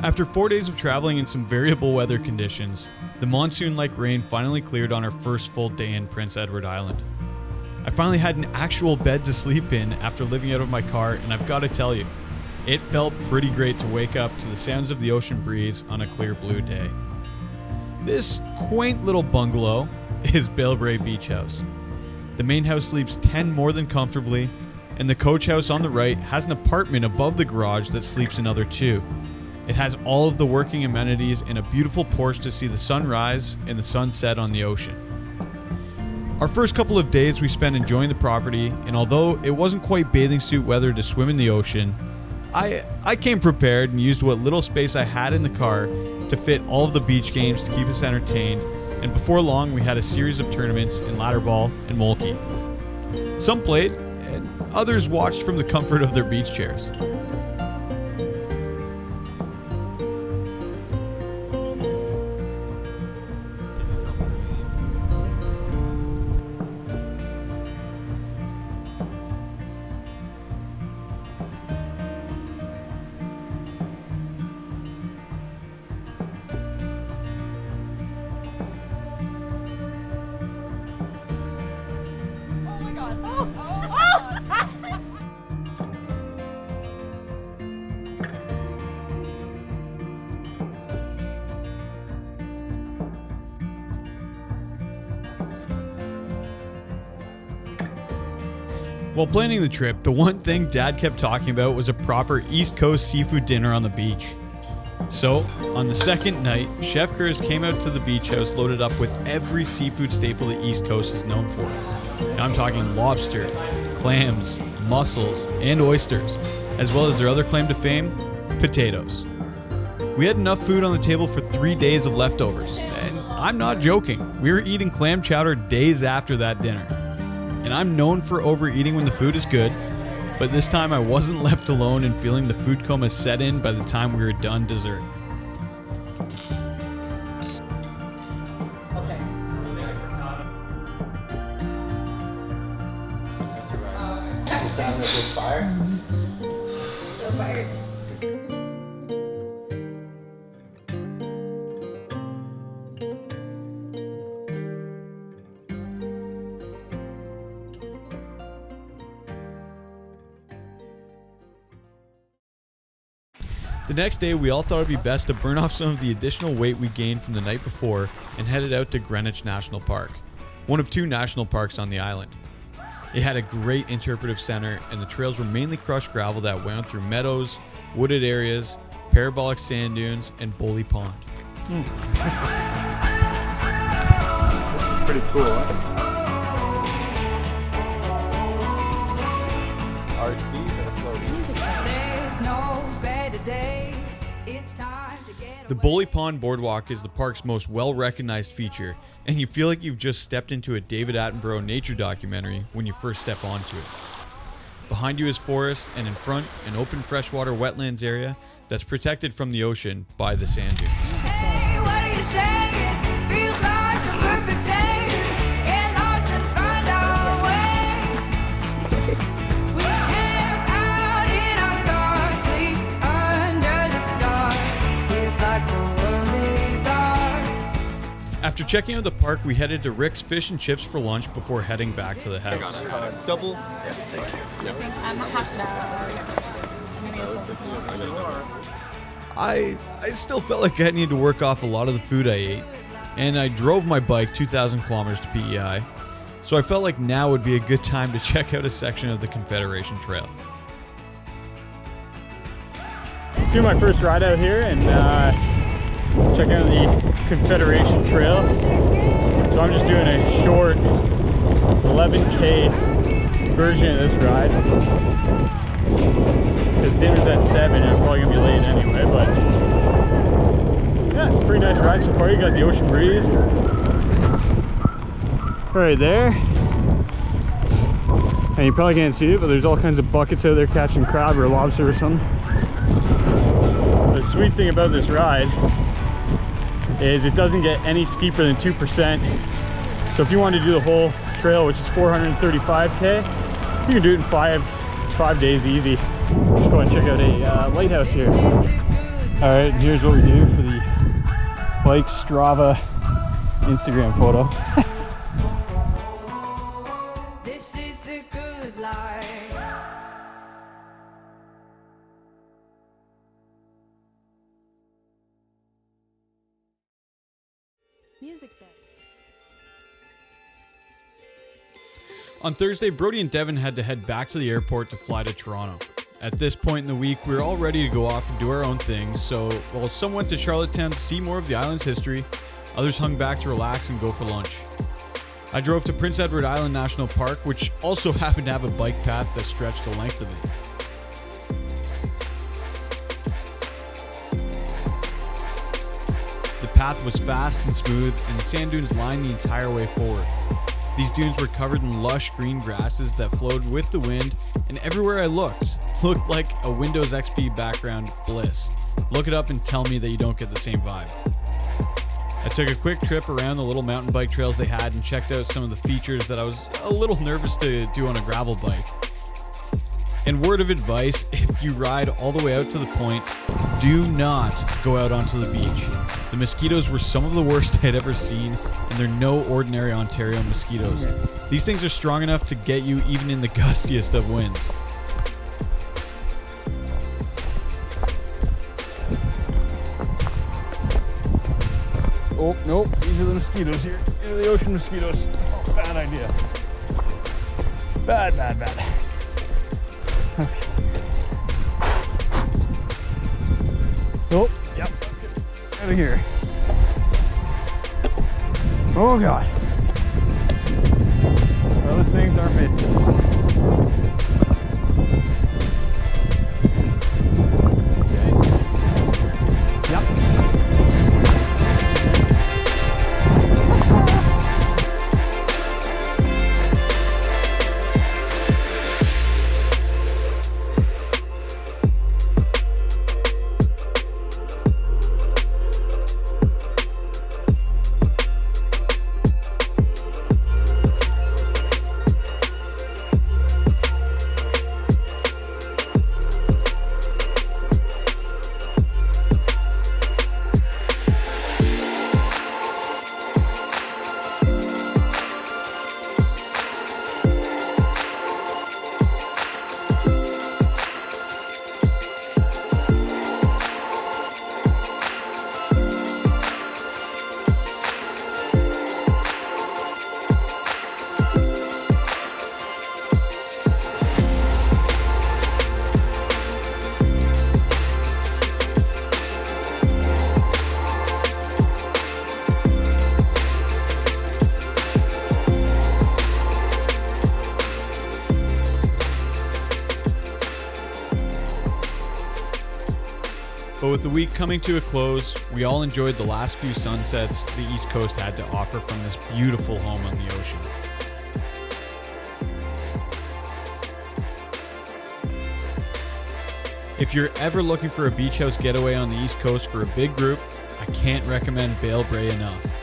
After 4 days of traveling in some variable weather conditions, the monsoon-like rain finally cleared on our first full day in Prince Edward Island. I finally had an actual bed to sleep in after living out of my car, and I've got to tell you, it felt pretty great to wake up to the sounds of the ocean breeze on a clear blue day. This quaint little bungalow is Balebrae Beach House. The main house sleeps 10 more than comfortably, and the coach house on the right has an apartment above the garage that sleeps another 2. It has all of the working amenities and a beautiful porch to see the sunrise and the sunset on the ocean. Our first couple of days we spent enjoying the property, and although it wasn't quite bathing suit weather to swim in the ocean, I came prepared and used what little space I had in the car to fit all of the beach games to keep us entertained, and before long we had a series of tournaments in ladder ball and molkie. Some played, and others watched from the comfort of their beach chairs. While planning the trip, the one thing Dad kept talking about was a proper East Coast seafood dinner on the beach. So, on the second night, Chef Curtis came out to the beach house loaded up with every seafood staple the East Coast is known for. Now I'm talking lobster, clams, mussels, and oysters, as well as their other claim to fame, potatoes. We had enough food on the table for 3 days of leftovers, and I'm not joking, we were eating clam chowder days after that dinner. And I'm known for overeating when the food is good, but this time I wasn't left alone and feeling the food coma set in by the time we were done dessert. Okay. Down with this fire? No fires. The next day, we all thought it'd be best to burn off some of the additional weight we gained from the night before and headed out to Greenwich National Park, one of 2 national parks on the island. It had a great interpretive center, and the trails were mainly crushed gravel that wound through meadows, wooded areas, parabolic sand dunes, and Bowley Pond. Pretty cool, huh? The Bowley Pond Boardwalk is the park's most well-recognized feature, and you feel like you've just stepped into a David Attenborough nature documentary when you first step onto it. Behind you is forest, and in front, an open freshwater wetlands area that's protected from the ocean by the sand dunes. Hey, what do you say? It feels like the perfect day. Get lost and find our way. We camp out in our car, sleep under the stars. Feels like the world is ours. After checking out the park, we headed to Rick's Fish and Chips for lunch before heading back to the house. Double? Yeah, thank you. I think I'm half an hour. I'm gonna go. I still felt like I needed to work off a lot of the food I ate, and I drove my bike 2,000 kilometers to PEI, so I felt like now would be a good time to check out a section of the Confederation Trail. Do my first ride out here and check out the Confederation Trail. So I'm just doing a short 11K version of this ride because dinner's at 7 and I'm probably gonna be late anyway, but yeah, it's a pretty nice ride so far. You got the ocean breeze right there, and you probably can't see it, but there's all kinds of buckets out there catching crab or lobster or something. The sweet thing about this ride is it doesn't get any steeper than 2%. So if you want to do the whole trail, which is 435K, you can do it in five days easy. Let's go and check out a lighthouse here. All right, and here's what we do for the bike Strava Instagram photo. This is the good life. Music bed. On Thursday, Brody and Devin had to head back to the airport to fly to Toronto. At this point in the week, we were all ready to go off and do our own things, so while some went to Charlottetown to see more of the island's history, others hung back to relax and go for lunch. I drove to Prince Edward Island National Park, which also happened to have a bike path that stretched the length of it. The path was fast and smooth, and the sand dunes lined the entire way forward. These dunes were covered in lush green grasses that flowed with the wind, and everywhere I looked like a Windows XP background bliss. Look it up and tell me that you don't get the same vibe. I took a quick trip around the little mountain bike trails they had and checked out some of the features that I was a little nervous to do on a gravel bike. And word of advice, if you ride all the way out to the point, do not go out onto the beach. The mosquitoes were some of the worst I'd ever seen, and they're no ordinary Ontario mosquitoes. These things are strong enough to get you even in the gustiest of winds. Oh, nope, these are the mosquitoes here. These are the ocean mosquitoes. Oh, bad idea. Bad. Okay. Oh, yep, let's get out of here. Oh God. Those things are midges. Okay. Yep. But with the week coming to a close, we all enjoyed the last few sunsets the East Coast had to offer from this beautiful home on the ocean. If you're ever looking for a beach house getaway on the East Coast for a big group, I can't recommend Bale Bray enough.